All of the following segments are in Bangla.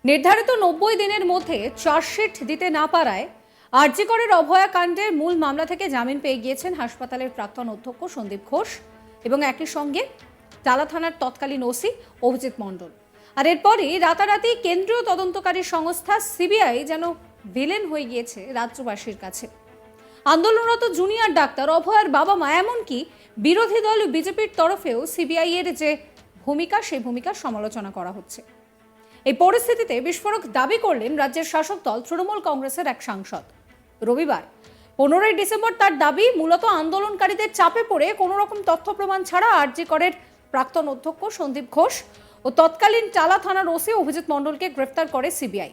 নির্ধারিত 90 দিনের মধ্যে চার্জশিট দিতে না পারায় আরজি করের অভয়া কাণ্ডের মূল মামলা থেকে জামিন পেয়ে গিয়েছেন হাসপাতালের প্রাক্তন অধ্যক্ষ সন্দীপ ঘোষ এবং একই সঙ্গে টালা থানার তৎকালীন ওসি অভিজিৎ মণ্ডল। আর এরপরই রাতারাতি কেন্দ্রীয় তদন্তকারী সংস্থা সিবিআই যেন ভিলেন হয়ে গিয়েছে রাজ্যবাসীর কাছে। আন্দোলনরত জুনিয়র ডাক্তার, অভয়ার বাবা মা, এমনকি বিরোধী দল বিজেপির তরফেও সিবিআই এর যে ভূমিকা, সেই ভূমিকার সমালোচনা করা হচ্ছে। এই পরিস্থিতিতে বিস্ফোরক দাবি করলেন রাজ্যের শাসক দল তৃণমূল কংগ্রেসের এক সাংসদ। রবিবার 15 ডিসেম্বর তার দাবি, মূলত আন্দোলনকারীদের চাপে পড়ে কোনো রকম তথ্য প্রমাণ ছাড়া আরজি করের প্রাক্তন অধ্যক্ষ সন্দীপ ঘোষ ও তৎকালীন টালা থানার ওসি অভিজিৎ মণ্ডলকে গ্রেফতার করে সিবিআই।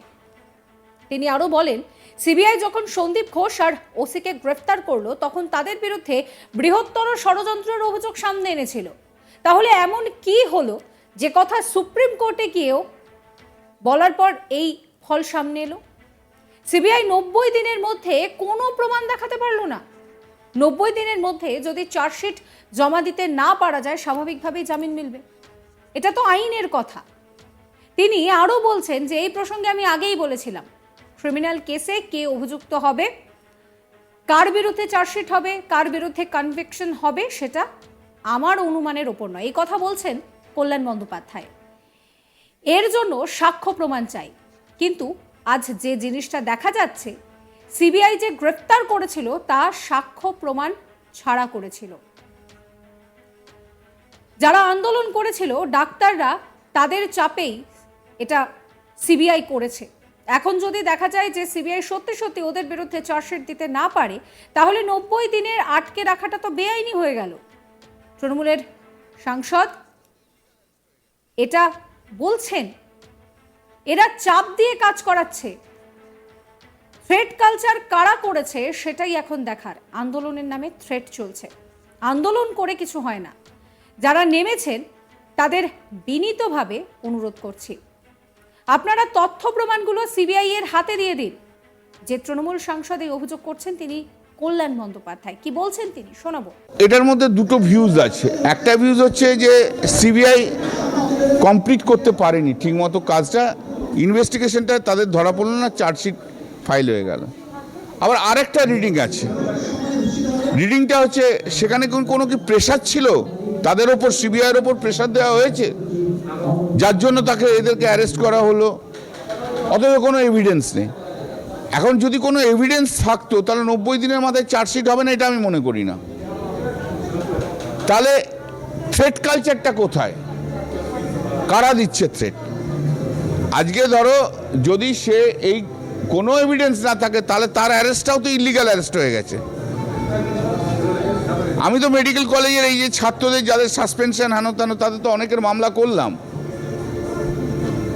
তিনি আরও বলেন, সিবিআই যখন সন্দীপ ঘোষ আর ওসিকে গ্রেফতার করলো তখন তাদের বিরুদ্ধে বৃহত্তর ষড়যন্ত্রের অভিযোগ সামনে এনেছিল। তাহলে এমন কি হলো যে কথা সুপ্রিম কোর্টে গিয়েও বলার পর এই ফল সামনে এলো? সিবিআই 90 দিনের মধ্যে কোনো প্রমাণ দেখাতে পারলো না। 90 দিনের মধ্যে যদি চার্জশিট জমা দিতে না পারা যায়, স্বাভাবিকভাবেই জামিন মিলবে। এটা তো আইনের কথা। তিনি আরও বলছেন যে এই প্রসঙ্গে আমি আগেই বলেছিলাম, ক্রিমিনাল কেসে কে অভিযুক্ত হবে, কার বিরুদ্ধে চার্জশিট হবে, কার বিরুদ্ধে কনভিকশন হবে, সেটা আমার অনুমানের ওপর নয়। এই কথা বলছেন কল্যাণ বন্দ্যোপাধ্যায়। এর জন্য সাক্ষ্য প্রমাণ চাই। কিন্তু আজ যে জিনিসটা দেখা যাচ্ছে, সিবিআই যে গ্রেফতার করেছিল তা সাক্ষ্য প্রমাণ ছাড়া করেছিল। যারা আন্দোলন করেছিল ডাক্তাররা, তাদের চাপেই এটা সিবিআই করেছে। এখন যদি দেখা যায় যে সিবিআই সত্যি সত্যি ওদের বিরুদ্ধে চার্জশিট দিতে না পারে, তাহলে 90 দিনের আটকে রাখাটা তো বেআইনি হয়ে গেল। তৃণমূলের সাংসদ এটা বলছেন, এরা চাপ দিয়ে কাজ করাচ্ছে। থ্রেট কালচার কারা করেছে সেটাই এখন দেখার। আন্দোলনের নামে থ্রেট চলছে, আন্দোলন করে কিছু হয় না। যারা নেমেছেন তাদের বিনীতভাবে অনুরোধ করছি, আপনারা তথ্য প্রমাণগুলো সিবিআই এর হাতে দিয়ে দিন। যে তৃণমূল সাংসদ এই অভিযোগ করছেন তিনি কল্যাণ বন্দ্যোপাধ্যায়, কি বলছেন তিনি শোনাবো। এটার মধ্যে দুটো ভিউজ আছে। একটা ভিউজ হচ্ছে যে সিবিআই কমপ্লিট করতে পারেনি ঠিকমতো কাজটা, ইনভেস্টিগেশনটা তাদের ধরা পড়লো না, চার্জশিট ফাইল হয়ে গেল। আবার আরেকটা রিডিং আছে, রিডিংটা হচ্ছে সেখানে কোনো কি প্রেশার ছিল তাদের ওপর, সিবিআইয়ের ওপর প্রেশার দেওয়া হয়েছে, যার জন্য এদেরকে অ্যারেস্ট করা হলো, অথচ কোনো এভিডেন্স নেই। এখন যদি কোনো এভিডেন্স থাকতো তাহলে 90 দিনের মাথায় চার্জশিট হবে না, এটা আমি মনে করি না। তাহলে থ্রেট কালচারটা কোথায়, কারা দিচ্ছে থ্রেট? আজকে ধরো যদি সে এই কোনো এভিডেন্স না থাকে তাহলে তার অ্যারেস্টটাও তো ইলিগাল অ্যারেস্ট হয়ে গেছে। আমি তো মেডিকেল কলেজের এই যে ছাত্রদের যাদের সাসপেনশন হেন তেন, তাদের তো অনেকের মামলা করলাম।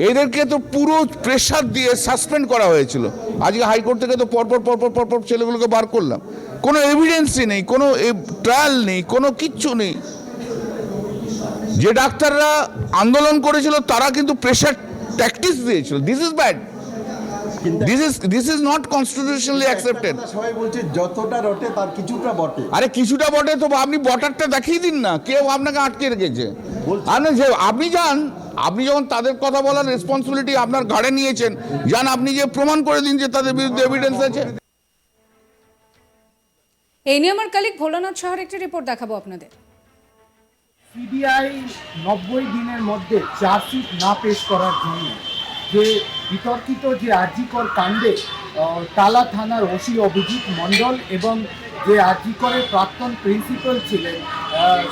এদেরকে তো পুরো প্রেশার দিয়ে সাসপেন্ড করা হয়েছিল। আজকে হাইকোর্ট থেকে তো পরপর ছেলেগুলোকে বার করলাম। কোনো এভিডেন্সই নেই, কোনো ট্রায়াল নেই, কোনো কিচ্ছু নেই। যে ডাক্তাররা আন্দোলন করেছিল তারা কিন্তু প্রেশার ট্যাকটিক্স দিয়েছিল। This is bad, this is not constitutionally accepted. সবাই বলছে যতটা রটে তার কিছুটা বটে। আরে কিছুটা বটে তো আপনি বটারটা দেখিয়ে দিন না, কেউ আপনাকে আটকে রেখেছে? আপনি যান, আপনি যখন তাদের কথা বলার রেসপন্সিবিলিটি আপনার ঘাড়ে নিয়েছেন, যান আপনি যে প্রমাণ করে দিন যে তাদের বিরুদ্ধে এভিডেন্স আছে। এই নিয়ে আমার কালিক ভোলানাথ সাহার একটি রিপোর্ট দেখাবো আপনাদের। সিবিআই 90 দিনের মধ্যে চার্জশিট না পেশ করার জন্য যে বিতর্কিত যে আরজিকর কাণ্ডে টালা থানার ওসি অভিজিৎ মণ্ডল এবং যে আরজিকরের প্রাক্তন প্রিন্সিপাল ছিলেন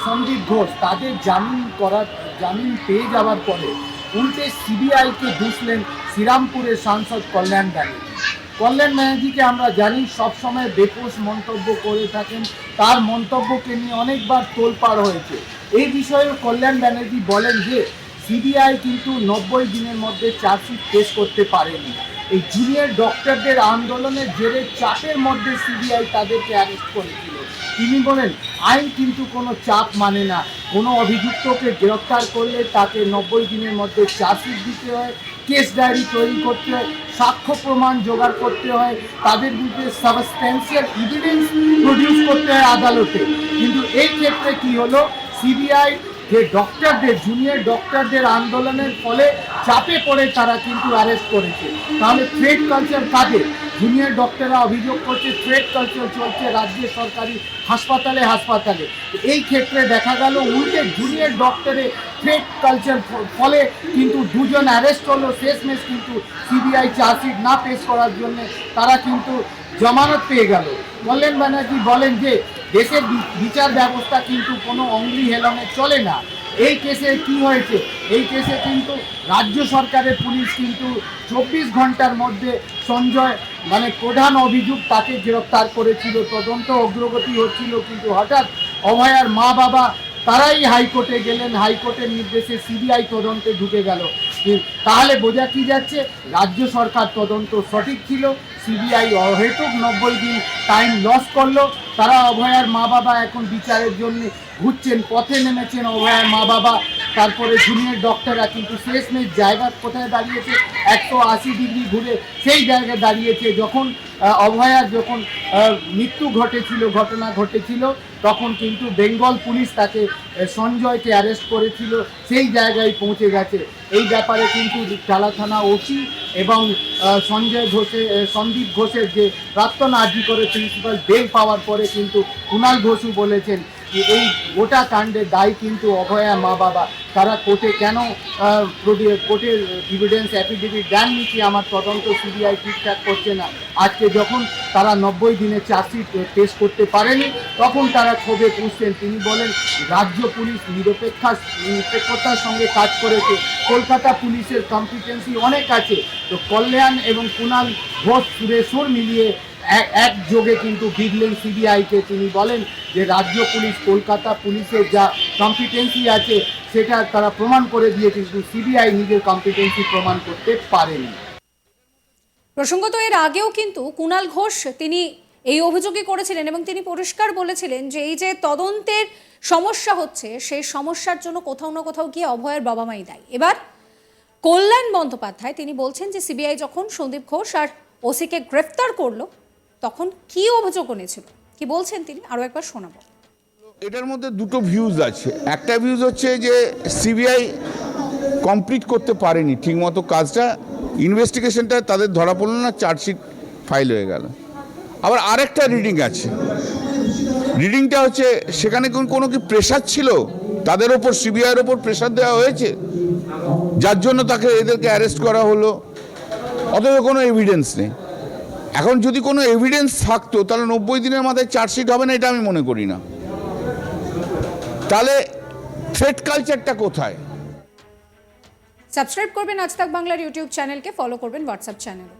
সন্দীপ ঘোষ, তাদের জামিন পেয়ে যাওয়ার পরে উল্টে সিবিআইকে দুষলেন শ্রীরামপুরের সাংসদ কল্যাণ ব্যানার্জি। কল্যাণ ব্যানার্জিকে আমরা জানি সবসময় বেপোষ মন্তব্য করে থাকেন, তার মন্তব্যকে নিয়ে অনেকবার তোলপাড় হয়েছে। এই বিষয়ে কল্যাণ ব্যানার্জি বলেন যে সিবিআই কিন্তু 90 দিনের মধ্যে চার্জশিট পেশ করতে পারেনি। এই জুনিয়র ডক্টরদের আন্দোলনের জেরে চাপের মধ্যে সিবিআই তাদেরকে অ্যারেস্ট করেছিল। তিনি বলেন আইন কিন্তু কোনো চাপ মানে না, কোনো অভিযুক্তকে গ্রেফতার করলে তাকে 90 দিনের মধ্যে চার্জশিট দিতে হয়, কেস ডায়েরি তৈরি করতে হয়, সাক্ষ্য প্রমাণ জোগাড় করতে হয়, তাদের বিরুদ্ধে সাবস্ট্যান্সিয়াল এভিডেন্স প্রডিউস করতে হয় আদালতে। কিন্তু এই ক্ষেত্রে কি হলো, সিবিআই যে ডক্টরদের জুনিয়র ডক্টরদের আন্দোলনের ফলে চাপে পড়ে তারা কিন্তু অ্যারেস্ট করেছে। তাহলে থ্রেড কালচার কাদের? জুনিয়র ডক্টররা অভিযোগ করছে থ্রেড কালচার চলছে রাজ্যের সরকারি হাসপাতালে হাসপাতালে। এই ক্ষেত্রে দেখা গেল উল্টে জুনিয়র ডক্টরে থ্রেড কালচার ফলে কিন্তু দুজন অ্যারেস্ট হলো। শেষমেশ কিন্তু সিবিআই চার্জশিট না পেশ করার জন্য তারা কিন্তু জামানত পেয়ে গেল। কল্যাণ ব্যানার্জি বলেন যে দেশের বিচার ব্যবস্থা কিন্তু কোনো অঙ্গলি হেলনে চলে না। এই কেসে কি হয়েছে? এই কেসে কিন্তু রাজ্য সরকারের পুলিশ কিন্তু 24 ঘন্টার মধ্যে সঞ্জয় মানে প্রধান অভিযুক্ত তাকে গ্রেফতার করেছিল। তদন্ত অগ্রগতি হচ্ছিল, কিন্তু হঠাৎ অভয়ার মা বাবা তারাই হাইকোর্টে গেলেন। হাইকোর্টের নির্দেশে সিবিআই তদন্তে ঢুকে গেল। তাহলে বোঝা কি যাচ্ছে? রাজ্য সরকার তদন্ত সঠিক ছিল, সিবিআই অহেতুক 90 দিন টাইম লস করলো। তারা অভয়ার মা বাবা এখন বিচারের জন্য ঘুরছেন, পথে নেমেছেন অভয়ার মা বাবা। তারপরে জুনিয়র ডক্টররা কিন্তু শেষমেশ জায়গা কোথায় দাঁড়িয়েছে? 180 ডিগ্রি ঘুরে সেই জায়গায় দাঁড়িয়েছে। যখন অভয়ার যখন মৃত্যু ঘটনা ঘটেছিল তখন কিন্তু বেঙ্গল পুলিশ তাকে সঞ্জয়কে অ্যারেস্ট করেছিল, সেই জায়গায় পৌঁছে গেছে। এই ব্যাপারে কিন্তু টালা থানা ওসি এবং সন্দীপ ঘোষের যে প্রাক্তন আরজিকরের প্রিন্সিপাল বেল পাওয়ার পরে কিন্তু কুণাল ঘোষও বলেছেন যে এই গোটা কাণ্ডের দায়ী কিন্তু অভয়া মা বাবা। তারা কোর্টে কেন কোর্টের এভিডেন্স অ্যাফিডেভিট দেননি কি আমার তদন্ত সিবিআই ঠিকঠাক করছে না? আজকে যখন তারা 90 দিনে চার্জশিট পেশ করতে পারেনি তখন তারা ক্ষোভে পুষছেন। তিনি বলেন রাজ্য পুলিশ নিরপেক্ষতার সঙ্গে কাজ করেছে, কলকাতা পুলিশের কম্পিটেন্সি অনেক আছে। তো কল্যাণ এবং কুণাল ঘোষ সুর মিলিয়ে একযোগে কিন্তু বিগলেন সিবিআইকে। তিনি বলেন যে রাজ্য পুলিশ কলকাতা পুলিশের যা কম্পিটেন্সি আছে সেটা তারা প্রমাণ করে দিয়ে, কিন্তু সিবিআই নিজের কম্পিটেন্সি প্রমাণ করতে পারেনি। প্রসঙ্গত এর আগেও কিন্তু কুণাল ঘোষ তিনি এই অভিযোগই করেছিলেন এবং তিনি পরিষ্কার বলেছিলেন যে এই যে তদন্তের সমস্যা হচ্ছে সেই সমস্যার জন্য কোথাও না কোথাও গিয়ে অভয়ের বাবা মাই দায়ী। এবার কল্যাণ বন্দ্যোপাধ্যায় তিনি বলছেন যে সিবিআই যখন সন্দীপ ঘোষ আর ওসিকে গ্রেফতার করলো তখন কি অভিযোগ এনেছিল, কি বলছেন তিনি আরো একবার শোনাবো। এটার মধ্যে দুটো ভিউজ আছে। একটা ভিউজ হচ্ছে যে সিবিআই কমপ্লিট করতে পারেনি ঠিকমতো কাজটা, ইনভেস্টিগেশনটা তাদের ধরা পড়লো না, চার্জশিট ফাইল হয়ে গেল। আবার আরেকটা রিডিং আছে, রিডিংটা হচ্ছে সেখানে কোনো কি প্রেশার ছিল তাদের ওপর, সিবিআইয়ের ওপর প্রেশার দেওয়া হয়েছে যার জন্য এদেরকে অ্যারেস্ট করা হলো, অথচ কোনো এভিডেন্স নেই। এখন যদি কোনো এভিডেন্স থাকতো তাহলে 90 দিনের মাথায় চার্জশিট হবে না, এটা আমি মনে করি না। তাহলে থ্রেড কালচারটা কোথায়? সাবস্ক্রাইব করবেন আজ তাক বাংলার ইউটিউব চ্যানেলকে, ফলো করবেন হোয়াটসঅ্যাপ চ্যানেলও।